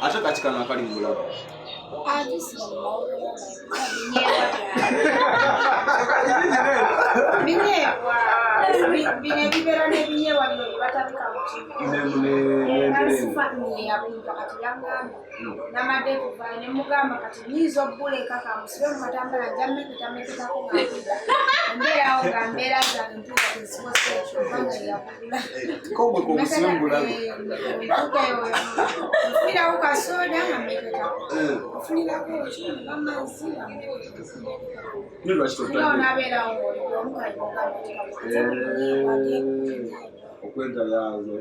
ate kati kano akali mu bulago okwenda yazo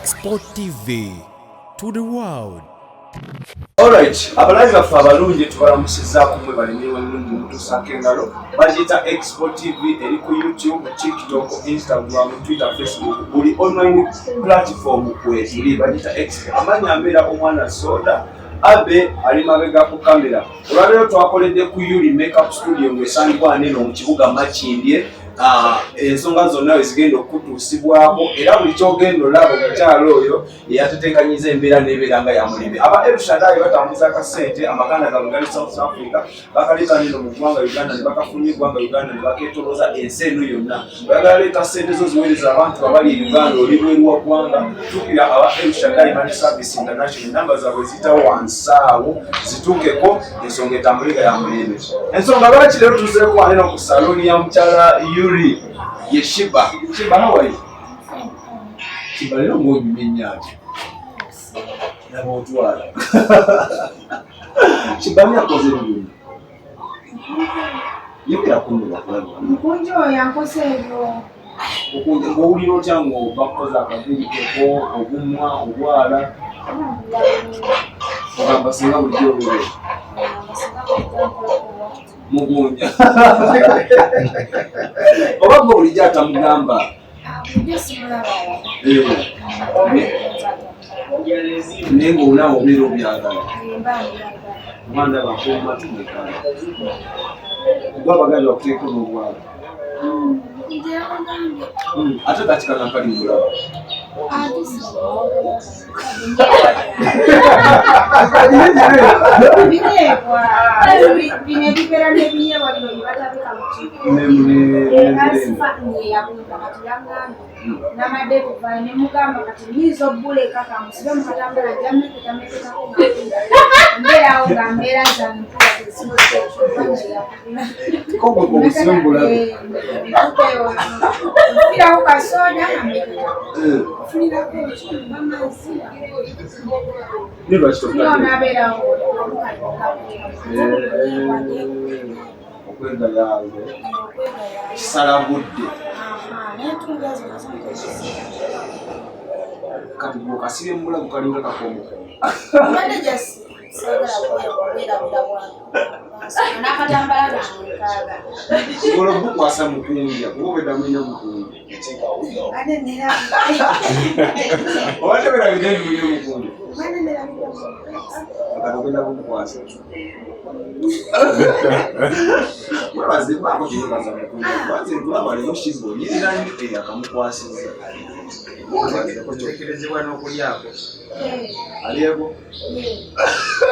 xpotv to the world. Alright, abalazi baffe abalungi tubalamusiza kumwe balimiwa nnungi mutusaka engalo bagiyita xpotv eri ku YouTube, TikTok, Instagram, Twitter, Facebook buli online platform kwetuli bagiyita amanya mbeera omwanasoda abe ali mabega ku kamera olwaleero twakoledde ku Yuli Makeup Studio ng'esangibwa aneeno mu kibuga Makindye ensonga zonna ezigenda okutuusibwako era buli kyogenda olaba omukyalo oyo eyateteekanyiza embeera n'ebeera nga yamulibe aba Elshadai batambuza akasente amaganda gaabwe gali South Africa bakaleeta neno mu ggwanga Uganda ne bakafunye eggwanga Uganda ne bakeetolooza ensi eno yonna bayagala leeta sente zo ziweereza abantu abali e Uganda oli bweru wa ggwanga tukira aba Elshadai Money Service International namba zaabwe ziyitawo wansi awo zituukeko ensonga etambulika yamulibe ensonga lwaki leero tuzeeko waneno ku saloni ya mukyala Yuri ye Sheebah. Sheebah, how are you? Sheebah, you don't go to Minyard. Never to her. Sheebah, you are going you are going to Omukunja Atasera. Omukunja, go uli no chango bakoza kabiri keko ogumwa obwala. Ogamba singa bulijjo bwe. Mugunja. Oba gwe bulijjo atamugamba. Naye ng'olinawo obeera obyagala. Omwana bakuuma tumekana. Gwe abaganda bakuteeka n'obwala. Ate kati kano akali mu bulago. Okwenda yazo salabudde kati bw'okasibye mu bulago kalinga kakomo Ngolo bukwasa mukunja kuba bedamenya mukunja Wate bera bideni munyo mukunja akatokenda bukwasa Mwabaze bako kibaza mukunja kwanze ndulaba leo shibo yirira ndi akamukwasiza kutekerezebwa n'okulyako aliyeko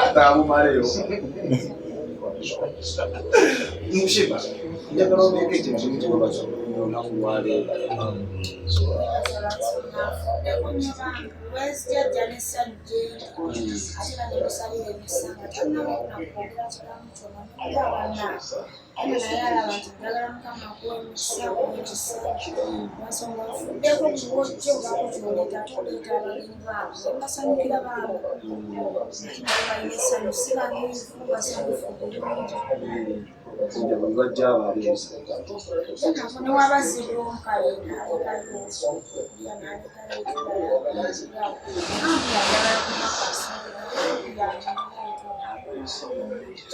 atabu mareo Sheebah njagala obeeko ekintu kyebabaza olunaku lwaleero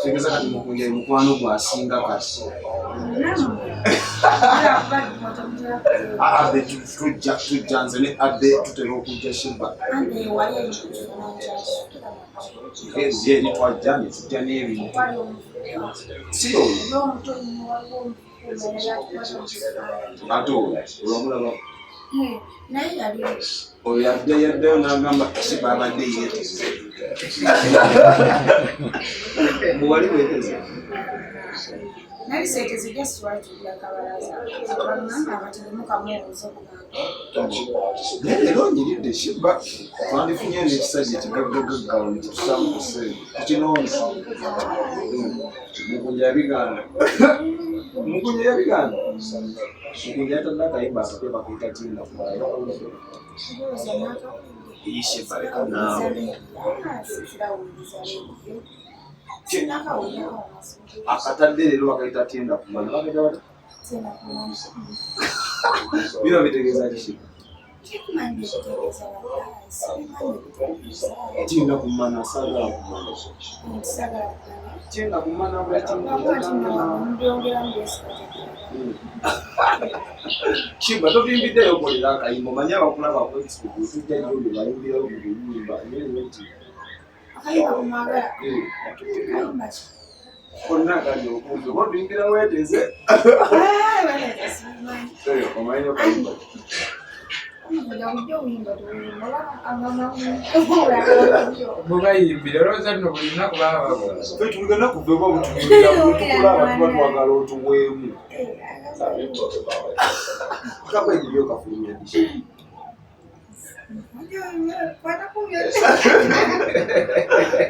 Tegeza kati mukunja mukwano gwasinga kasi Abe tujja nze ne Abe tutera okujja Sheebah. Eri twajja ne tujja n'ebintu. Si oyo. Ate olwamulaba. Oyo yaddeyo n'agamba Sheebah abadde yeeteze. Muwali weeteze. Nali seeteze just right yakabalaza. Bamama abategemuka mwebuuza okugamba. Naye leero nyiridde Sheebah twandifunye n'ekisajja ekigaggagaggawo ne kitusaamu ku ssente. Tukinoonya. Omukunja yabigaana. Omukunja yabigaana. Omukunja yatadde akayimba akapya bakuyita tinda kubaala. Iyi Sheebah leka naawe. Akatadde leero bakayita tinda kubaala. Bagenda bata? Biba bitegeeza ki Sheebah? Tinda kumana sagala kumana. Tinda kumana bula tinda. Sheebah tobimbiddeyo okolera akayimba omanyi abakulaba ku Facebook tujja nnyo bye bayimbirawo mu biyimba konna kali okumbe oba obimbira weeteze omanyi okayimba bubayimbira olowooza nno buli lunaku baba bakola fe tugenda kuveba obutukulira butukulaba tuba twagala otuweemu kakwegibyo okafulumya disi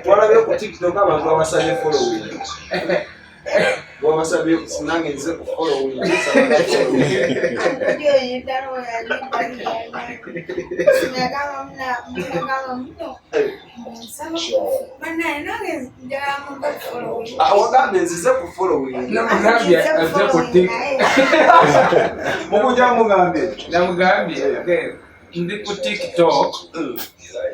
twalabye ku TikTok abantu babasabye following babasabye nange nze ku following wagambye nzize ku following namugambye azze ku mukujja mugambye namugambye ndi ku TikTok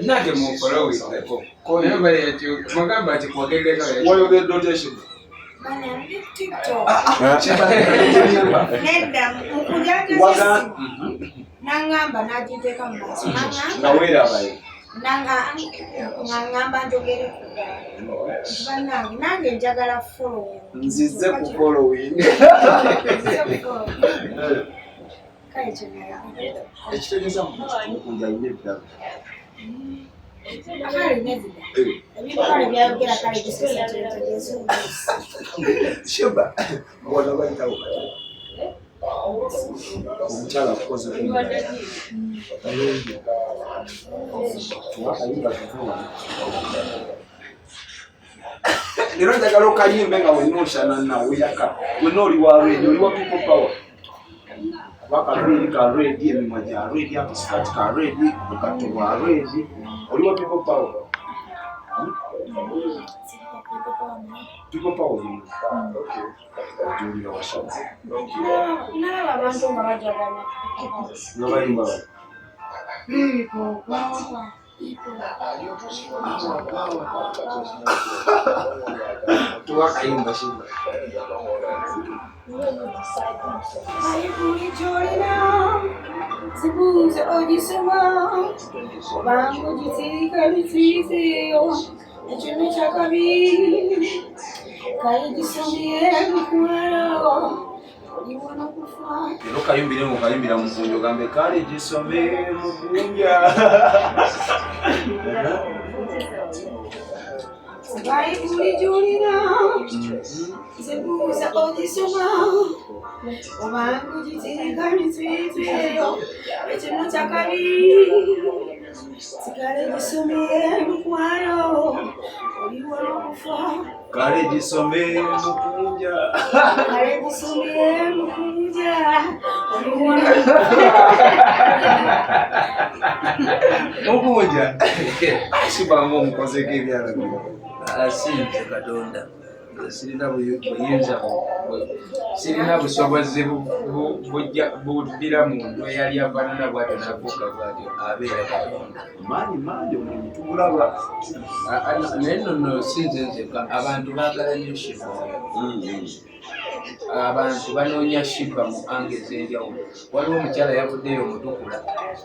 nage mufolowingeko naye bayekyo mugamba ati kwogedeko wayogedde otya Sheebah nangamba nagiteeka mu maaso nga weerabayo nangamba njogere bannange nange njagala following nzize ku following kale kyenayaga ekitegeeza mukunja alina ebirabo akale nezida ebikale byayogera kale kiseetegeeza Sheebah wano bayitawo omukyala akukoze leero njagala okayimbe nga wenna oshana naweyaka wenna oli wa radio oli wa people power Wakabiri ka ready, emimwa ready, akasikati ka ready, bukato bwa ready. Oli wa people power? People power ni. Okay. Juli na washabu. na abantu nga bajagana Nabayimba. people Tuwakayimba Sheebah. Sibuze ogisoma bangu gitika litizeyo ekintu kyakabiri kayigisomye mukwano olibona kufa Lero kayimbire mu kayimbira mu kunjo gambe kale gisome mu kunja. Baibuli julina sibuze ogisoma obangu gitika litizeyo ekintu kyakabiri sikale gisomye mukwano olibona kufa Kale gisome mu kunja. kale gisomye mukunja olibona Okunja. Sheebah ngomukoze kebyala bino. asinze Katonda sirina buyinza sirina busobozi buddira muntu eyali afaanana bwatyo nafuuka bwatyo abeera Katonda Manyi omuntu tugulaba. naye nno sinze nzeka abantu baagala nnyo Sheebah abantu banoonya Sheebah mu ange ez'enjawulo. Waliwo omukyala yavuddeyo omutukula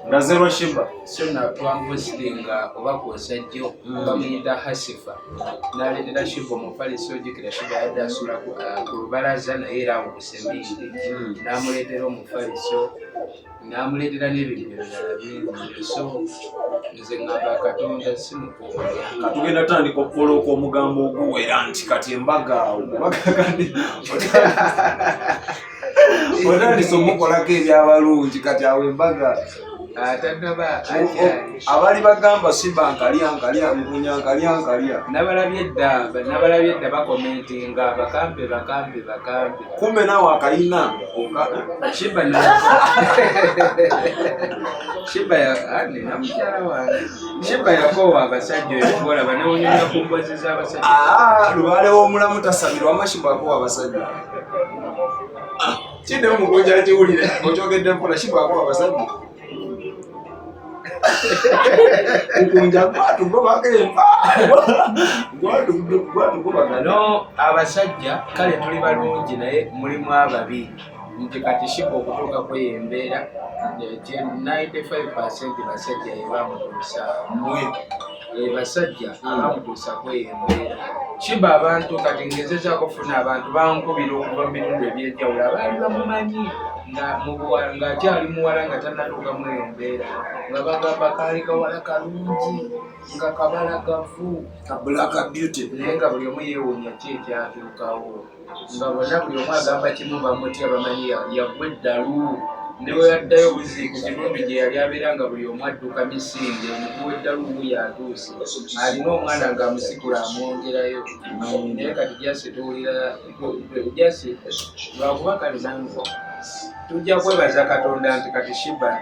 nga zero Sheebah so na twamuvisitinga oba kwosajjo bamuyita Hasifa n'aleetera Sheebah omufaliso ojjukira Sheebah yadde asula ku lubalaza naye era awo kusembiiti n'amuleetera omufaliso n'amuleetera n'ebintu ebirala bingi so nze ngamba Katonda simukuumya katugenda tandika okukoloka omugambo oguwera nti kati embaga kati otandise omukolako ebyabalungi kati awo embaga abali bagamba Sheebah nkalya Mukunya nkalya nabalabye edda bakomentinga bakambe kumbe naawe akayina Sheebah yakoowa abasajja ebikola banawonyanga ku mbozi z'abasajja lubaale w'omulamu tasabirwa ama Sheebah akoowa abasajja kide Omukunja akiwulire okyogedde mpola Sheebah akoowa abasajja Omukunja gwatugobako empa no abasajja kale tuli balungi naye mulimu ababi nti kati Sheebah okutuuka kweyembeera 95% basajja yebamutuusa basajja abamutuusa kweyembeera Sheebah abantu kati ngezezaako kufuna abantu bankubira okuva mu bitundu ebyenjawulo abaali bamumanyi ng'akyali muwala nga tannatuuka mweyembeera nga bagamba kaali kawala kalungi nga kabalagavu naye nga buli omu yeewuunya ki ekyatuukawo nga bonna buli omu agamba kimu bamutya bamanyi yagwa eddalu newe yaddayo obuziiku kirumbi gye yali abeera nga buli omu adduka misinde omukulu w'eddalu wuuyo atuuse alina omwana ng'amusikula amwongerayo naye kati jasi tuwulira jasi lwakuba kale nange tujja kwebaza Katonda nti kati Sheebah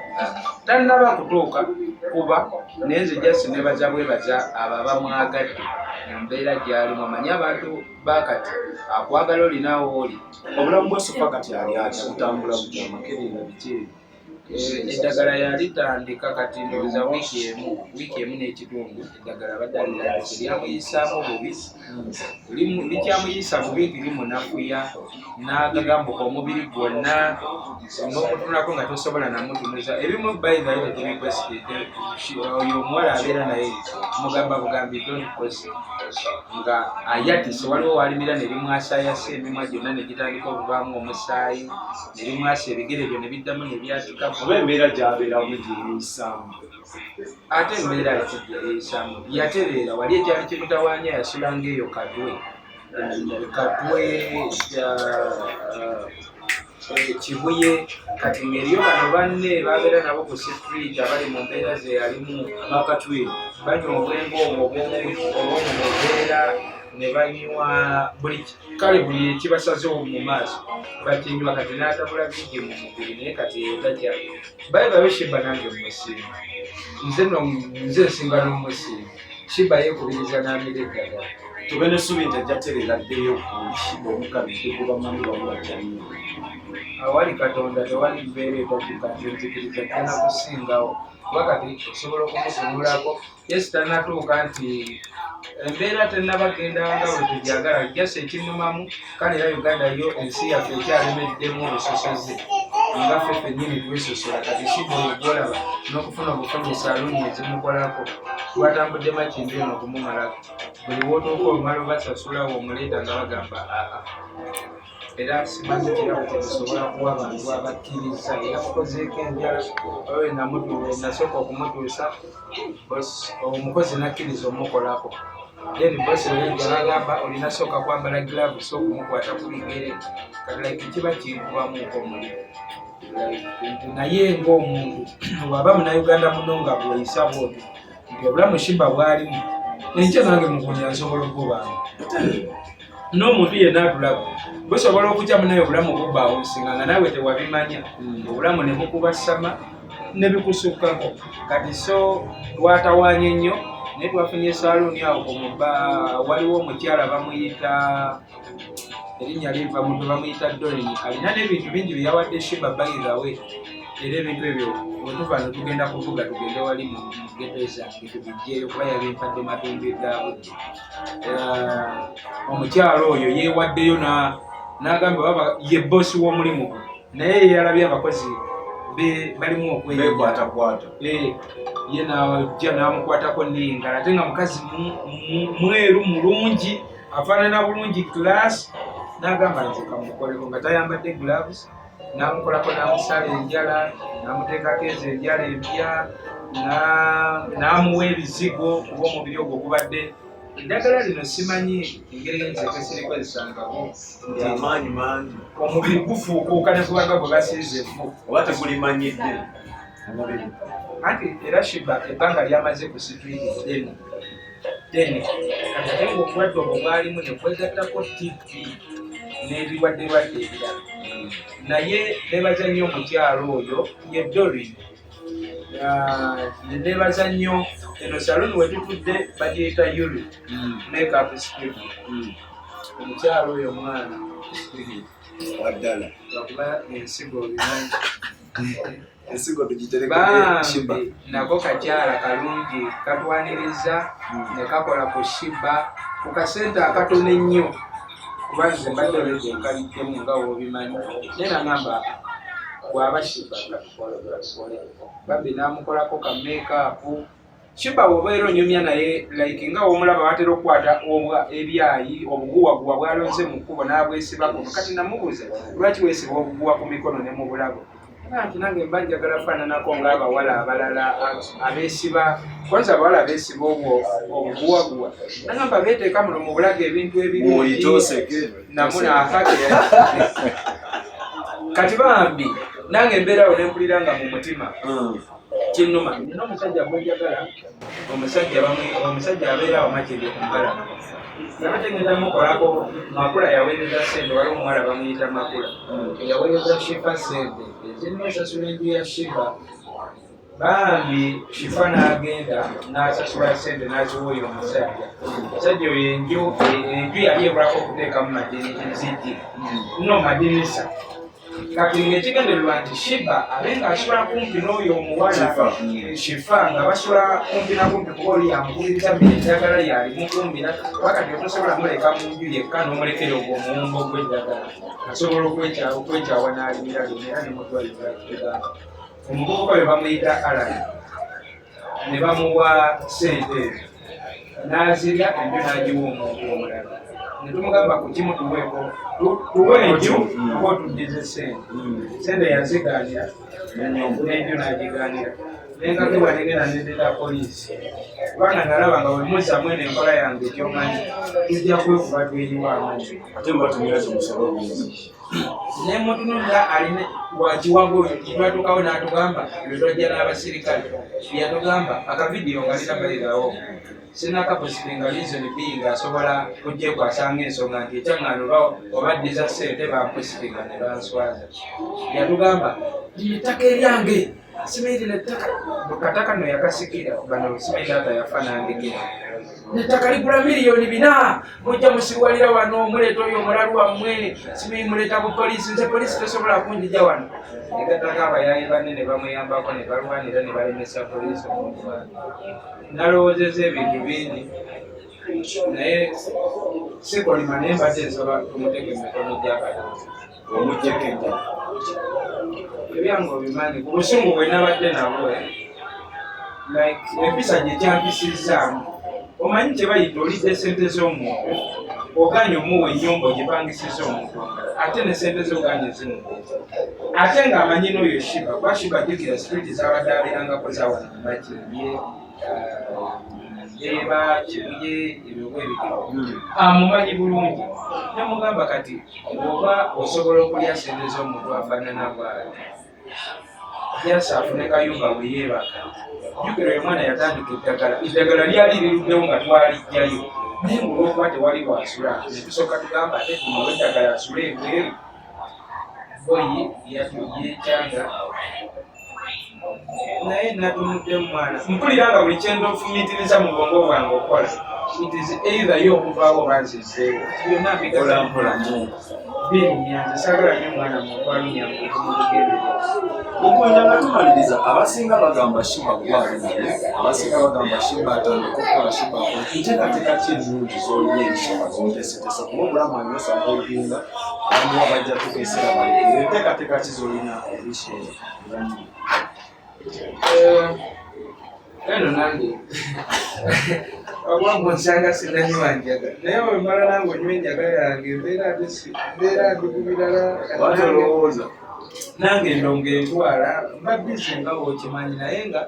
tannaba kutuuka kuba naye nze jasi nebaza bwebaza abo abamwagadde embeera gy'alimu amanyi abantu bakati akwagala olinaawo oli obulamu bwesufa kati ali atya butambula butya makerera biki eddagala yalitandika kati ndowooza wiiki emu n'ekitundu eddagala baddalirandise lyamuyisaamu bubi likyamuyisa bubi lirimunafuya n'agagambuka omubiri gwonna n'okutunako nga tosobola namutunuza ebimu bayinayo tetebikosikete oyo omuwala abeera naye mugamba bugambi tonikosi nga ayatise waliwo walimira ne limwasayasa emimwa gyonna ne gitandika okuvaamu omusaayi ne limwasa ebigere byo ne biddamu ne byatikamu oba embeera gy'abeeramu gyeyisaamu ate embeera ekijja yeyisaamu yatereera wali ekyali kimutawaanya yasulanga eyo katwe Kibuye kati ngeriyo bano banne babeera nabo ku street abali mu mbeera ze yalimu bakatwe banywa obwengo obwo obw'omubeera ne banywa buli kale buli ekibasazewo mu maaso bakinywa kati n'atabula bingi mu mubiri naye kati eyogatya bayibayo Sheebah nange mumusiima nze nsinga n'omusiima Sheebah yeekubiriza n'amira eddagala tube n'essuubi nti ajja kutereera ddeyo ku Sheebah omukabidde kuba manyi bamulakyaliyo awali Katonda tewali mbeera etatuuka nzikiriza tena kusingawo kuba kati osobola okumutunulako yesi tannatuuka nti embeera tennabagenda nga bwe tugyagala jasi ekinumamu kale era Uganda yo ensi yaffe ekyalemeddemu obusosoze nga ffe ffennyini twesosola kati Sheebah ogwolaba n'okufuna obufunyi saaluuni ezimukolako twatambuddemu ekintu eno okumumalako buli wootuuka olumala obasasulawo omuleeta nga bagamba era simanyi kirabo tetusobola kuwa abantu abakkiriza yakukozeeko enjala oyo nasooka okumutuusa omukozi nakkiriza omukolako then bosi oyinza n'agamba olinasooka kwambala gilavusi okumukwata ku bigere kati kiba kinkubamuuko omuliro naye ng'omuntu waba munauganda muno nga bweyisa bwoti nti obulamu Sheebah bwalimu enkya nange Mukunya nsobola okubanga n'omuntu yenna atulaba busobola okukyamu naye obulamu bubbaawo nsinga nga naawe tewabimanya obulamu ne bukubasama ne bikusukkako kati so twatawaanye nnyo naye twafunye saaluuni awo kumubba waliwo omukyala bamuyita erinnya liva muntu bamuyita Dolini alina n'ebintu bingi bye yawadde Sheebah bayigawe era ebintu ebyo bwetuva ne tugenda kuvuga tugende wali mu geto zange tubijjeeyo kuba yabimpadde matumbi ga budde omukyalo oyo yeewaddeyo n'agamba baba ye bosi w'omulimu gwe naye yalabye abakozi balimu okwekwatakwata ye najja n'amukwatako n'engala ate nga mukazi mweru mulungi afaanana bulungi class n'agamba nze kamukoleko nga tayambadde gloves n'amukolako n'amusala enjala n'amuteekako ezo enjala empya n'amuwa ebizigo kuba omubiri ogwo gubadde eddagala lino simanyi engeri yenze tesirikozesangako nti amaanyi mangi omubiri gufuukuuka ne kubaga bwe basiiza evvu oba tegulimanyidde anti era Sheebah ebbanga lyamaze ku street ddene ate ng'obulwadde obwo bwalimu ne kwegattako TB n'ebirwadde ebirala naye neebaza nnyo omukyalo oyo ye Doreen neebaza nnyo eno saluni wetutudde bagiyita Yuri makeup studio omukyalo oyo omwana waddala lwakuba ensigo bimanyi ensigo tugiterekere Sheebah nako kakyala kalungi katwaniriza ne kakola ku Sheebah ku kasente akatono ennyo kuba nze mbadde olwedde nkaliddemu nga woobimanyi naye nagamba bw'aba Sheebah kakole babbi n'amukolako ka makeup Sheebah bw'obeera onyumya naye like nga w'omulaba watera okukwata ebyayi obuguwaguwa bwalonze mu kkubo n'abwesibako kati namubuuza lwaki weesiba obuguwa ku mikono ne mu bulago nti nange mba njagala faananako ng'abawala abalala abeesiba kwanza abawala abeesiba obuguwaguwa nagamba beeteeka muno mu bulago ebintu ebirungi namunaakake kati bambi nange embeerawo nempulira nga mu mutima kinnuma nina omusajja gwenjagala omusajja abeerawo makiri kumbala nabategenda mukolako Makula yaweereza sente waliwo omuwala bamuyita Makula yaweereza Sheebah sente ezinosasula enju ya Sheebah bambi Sheebah n'agenda n'asasula sente n'aziwa oyo omusajja oyo enju yali ebulako okuteekamu madinisa madinisa kati ng'ekigendererwa nti Sheebah abenga asula kumpi n'oyo omuwala Sheebah nga basula kumpi na kumpi kuba oli yamukubiriza eddagala yalimu kumbi wakati otosobola muleka mu nju yekka n'omulekere ogwo omuwumbo gw'eddagala asobola okwekyawa n'alimira lyonna era nemutwalira kigamba omuvubuka we bamuyita Alan ne bamuwa sente n'azirya enju n'agiwa omuntu omulala netumugamba ku kimu tuweeko tuwe enju kuba otuddize sente yazigaanira n'enju n'agigaanira nengagiwa negenda nedeta poliisi kubanga nalaba nga wemuza mwene enkola yange ekyomanyi tujja kwekuba tweyiwa amanyi ate mbatumira kimusolo obungi nemutunulira aline wakiwago twatukawo n'atugamba lwetwajja n'abasirikale yatugamba akavidiyo nga litabalirawo sinakapositinga reason being asobola kujjekwasanga ensonga nti ekyaŋŋano obaddiza sente bampositinga ne banswaza yatugamba ettaka eryange simairi nettaka kataka no yakasikira bano simairi ata yafanangegera nettaka ligula miliyoni 4 mujja musiwalira wano muleeta oyo omulalu wammwe simairi muleeta bupoliisi nze poliisi tesobola kunjija wano negataka abayayi banne ne bamuyambako ne balwanira ne balemesa poliisi omuntu wange nalowoozeza ebintu bingi naye sikolima naye mbadde nsoba kumuteka emikono gy'akatonda omujjekeda ebyange obimanyi ku busungu bwe nabadde nabwe like empisa gye kyampisizaamu omanyi kye bayita olidde sente z'omuntu oganya omuwa ennyumba ogipangisiza omuntu ate ne sente z'oganya ezimuleeta ate ng'amanyi n'oyo Sheebah kuba Sheebah jjukira sipiriti z'abadde abeerangako zawana bakirye eba kibuye ebyowe ebikiro amumanyi bulungi namugamba kati oba osobola okulya sente z'omuntu afaanana bw'ati jasa afune kayumba bwe yeebaka jjukira oyo mwana yatandika eddagala lyali liruddewo nga twalijjayo naye olw'okuba tewali bwasula ne tusooka tugamba ate tumuwe eddagala asule ebweru boyi yekyanga naye natunudde mwana mpulira nga buli kyendofumitiriza mu bwongo bwange okola it is either yo okuvaawo banzizeewo byonna mbigampolamu birumya nze sagala nnyo omwana muntu alumya muntu mulugendera Omukunja nga tumaliriza abasinga bagamba Sheebah gwali naye abasinga bagamba Sheebah atandika okukola Sheebah nteekateeka ki ennungi z'olina ebisooka zonteeseteesa kuba obulamu anyosa bwogenda abamuwa bajja tugeesera balekere enteekateeka ki z'olina ebisooka eno nange wabwambu nsanga sinanywanjaga naye wemala nange onywa enjagala yange mbeera ndi ku birala watolowooza nange ndonga entwala mba bizi nga bwokimanyi naye nga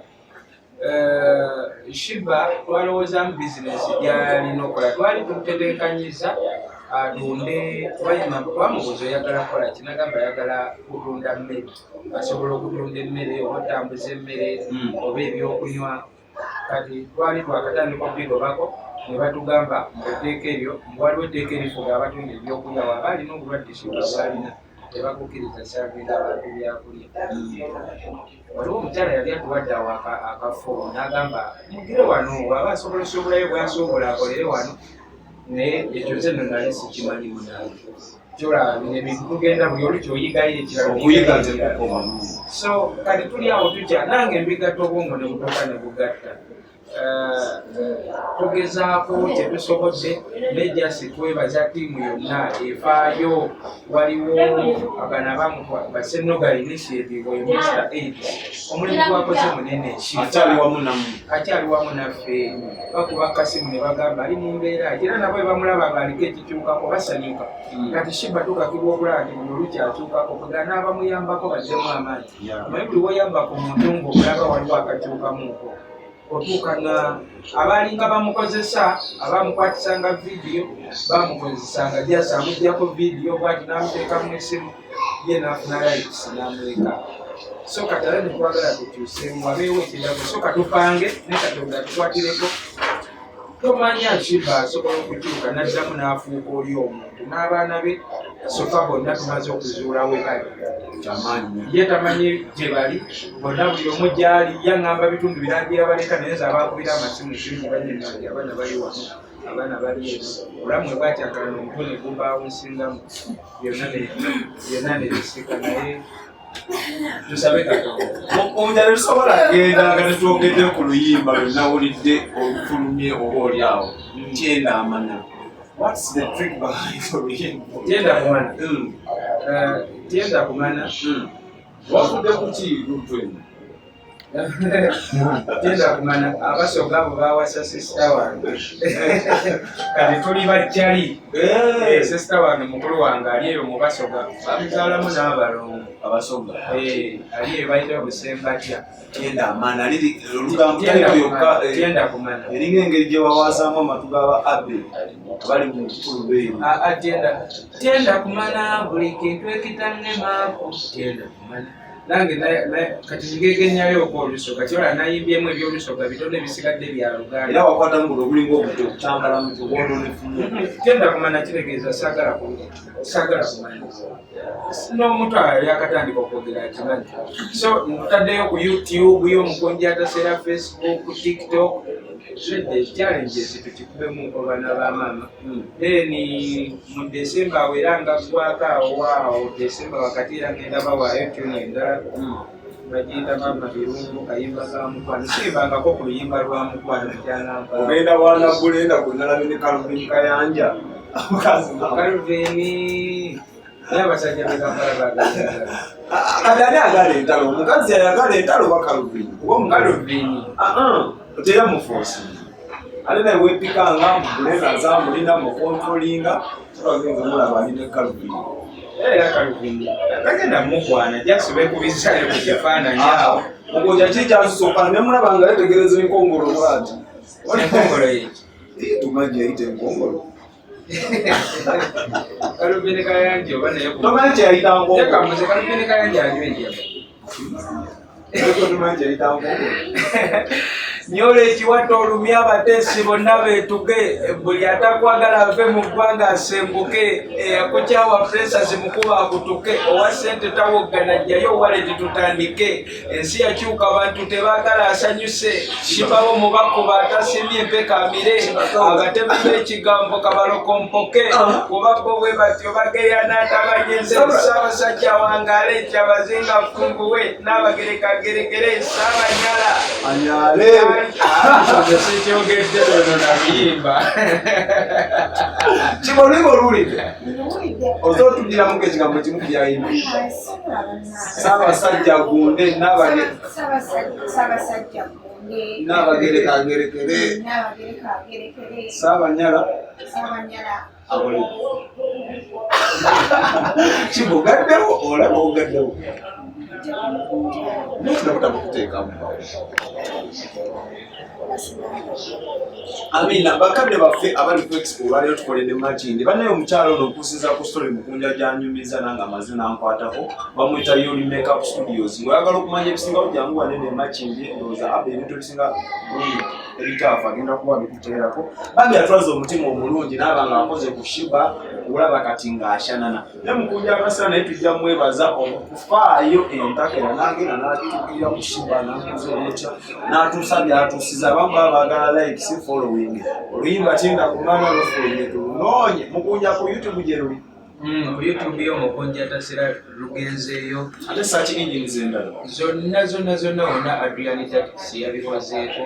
Sheebah twalowoozamu bizinesi gyalina okukola twali tuteteekanyiza atunde twamubuuza oyagala kukola kinagamba ayagala kutunda mmere asobola okutunda emmere oba otambuza emmere oba ebyokunywa kati twali twakatandika okubigobako ne batugamba etteeka eryo waliwo etteeka erifuga abatunda ebyokulya waba alina obulwadde Sheebah bwalina tebakukkiriza kyagenda abantu byakulya waliwo omukyala yali atuwadde awo akafo n'agamba mugire wano waba asobolesa obulayo bwasobola akolere wano naye ekyo ze nno nali sikimanyi munange kyolaba bino ebintu tugenda buli olu kyoyigayo ekirala so kati tuli awo tutya nange mbigatta obwongo ne butoka ne bugatta tugezaako kyetusobodde nejasi twebaza ttiimu yonna efaayo waliwo abana basenoga initiative oyo Mr. Aid omulimu gwakoze munene akyali wamu naffe bakuba kasimu ne bagamba ali mu mbeera era nabo bamulaba ng'aliko ekikyukako basanyuka kati Sheebah tukakibwa okulaba nti buli olukyakyukako kugana abamuyambako baddemu amaanyi naye buli woyambako omuntu ng'okulaba waliwo akakyukamuko otuukana abalinga bamukozesa abamukwatisanga vidiyo bamukozesanga jasa amuggyako vidiyo bwati n'amuteeka mu essimu ye n'afuna likes n'amuleka so katale nekwagala tukyuseemu wabeewo ekirago so katupange ne Katonda tukwatireko tomanya Sheebah asobola okukyuka n'addamu n'afuuka oli omuntu n'abaana be sofa bonna tumaze okuzuula we bali ye tamanyi gye bali bonna buli omu gyali yaŋŋamba bitundu birangira baleka naye nze abakubira amasimu kingi banyennange abaana bali wano abaana bali eno obulamu bwe bwakyankala n'omutwe ne gumbaawo nsingamu byonna ne bisika naye tusabe Katonda omujala tusobola genda nga tetwogedde ku luyimba lwenawulidde olufulumye oba oli awo Tyenda amana. What's the trick behind oluyimba? Tyenda kumana wafudde kuki lutwena Tyenda kumana abasoga abo bawasa sisita wange kati tuli bajjali sisita wange mukulu wange ali eyo mu basoga bamuzaalamu n'abalongo abasoga ali eyo bayita obusembatya Tyenda amana olugambo lyokka Tyenda kumana eringa engeri gye bawasaamu amatu g'aba abe abali mu kikulu beeru Tyenda kumana buli kintu ekitannemaako Tyenda kumana nange kati ngegenyayo okwolusoga kyola nayimbyemu ebyolusoga bitone bisigadde bya Luganda era wakwata ngulu obulinga obuto okutambala mu kibondonefumu Tyenda kumana kitegeeza saagala kumanya n'omuntu yakatandika okwogera akimanyi so ntaddeyo ku YouTube y'Omukunja Atasera, Facebook, TikTok challenges tukikubemu abaana ba maama then mu December awera nga gwaka awo December wakati era ngenda bawaayo tune endala bagenda mama birungu kayimba ka mukwano sibangako ku luyimba lwa mukwano kyanampa ogenda wana bulenda kunalabe ne Calvin Kayanja Calvin n'abasajja begambala bagenda kadani agala entalo omukazi ayagala entalo ba Calvin Calvin otera mufosi alina wepikanga mulena za mulina mu controllinga twagenza mulaba alina Calvin era Calvin bagenda mukwana jasibe kubisayo ku kifaananyi awo ogoja kikyasooka ne mulaba nga yetegereza enkongolo bwati enkongolo yeki tumaji yayita enkongolo Calvin Kayanja oba naye tomanyi kyeyayita nkongolo tekamuze Calvin Kayanja aliwo enjaba tumanyi kyeyayita nkongolo nyola ekiwato olumya abateesi bonna beetuge buli atakwagala ave mu ggwanga asembuke eyakukyawa presa zimukuba akutuke owa ssente tawoggana jjayo waleti tutandike ensi yakyuka abantu tebaagala asanyuse Sheebah omubakuba atasimye empeka amire abatemi b'ekigambo kabalokompoke kuba bo bwe batyo bageya n'atabagenze Ssaabasajja wangaale ekyabazinga funguwe n'abagerekagerekere Ssaabanyala anyale sikyogedde leno nabiyimba kibolimo olulidde ozo otugiramuko ekigambo kimu byayimba Ssaabasajja gunde n'abagerekagerekere Ssaabanyala kibugaddewo olaba ogaddewo nokutakuteekamu amina bakadde baffe abali ku expo lwaliro tukoledde makindi banaye omukyalo ono okusinza ku story Mukunja gyanyumiza nanga amazina ankwatako bamwita Yoli Makeup Studios ng'oyagala okumanya ebisingawo jangu wanene makindi ndowooza abba ebintu ebisinga ebitaafu agenda kuba bikuteerako bambi atwaza omutima omulungi n'aba nga akoze ku Sheebah olaba kati ng'ashanana ne Mukunja Atasera naye tujja mwebaza okufaayo entakera n'agenda n'atuukirira ku Sheebah n'akuza omutya n'atuusabye atuusiza abamu baba baagala like si following oluyimba tinda kumanya olufulumye tulunoonye Mukunja ku YouTube gye luli ku YouTube y'Omukunja Atasera lugenzeeyo ate search engines endala zonna wonna Adrian Tactics yabikozeeko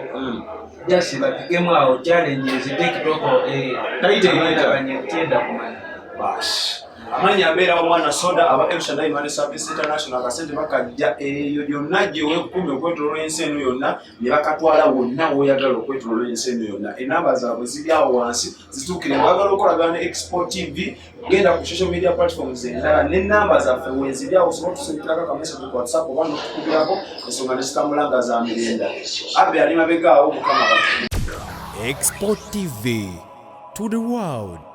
just bapigemu awo challenges TikTok tenda kumanya bash amanya abeera omwanasoda aba Elshadai Money Service International akasente bakajja eyo yonna gye weekumi okwetoloola ensi eno yonna ne bakatwala wonna w'oyagala okwetoloola ensi eno yonna enamba zaabwe ziri awo wansi zituukire bwagala okolagana ne xpotv genda ku social media platforms endala n'ennamba zaffe weziri awo osobola otusengerako akameseji ku WhatsApp oba n'otukubirako ensonga ne zitambula nga za mirenda abbe ali mabega awo mukama batu xpotv to the world.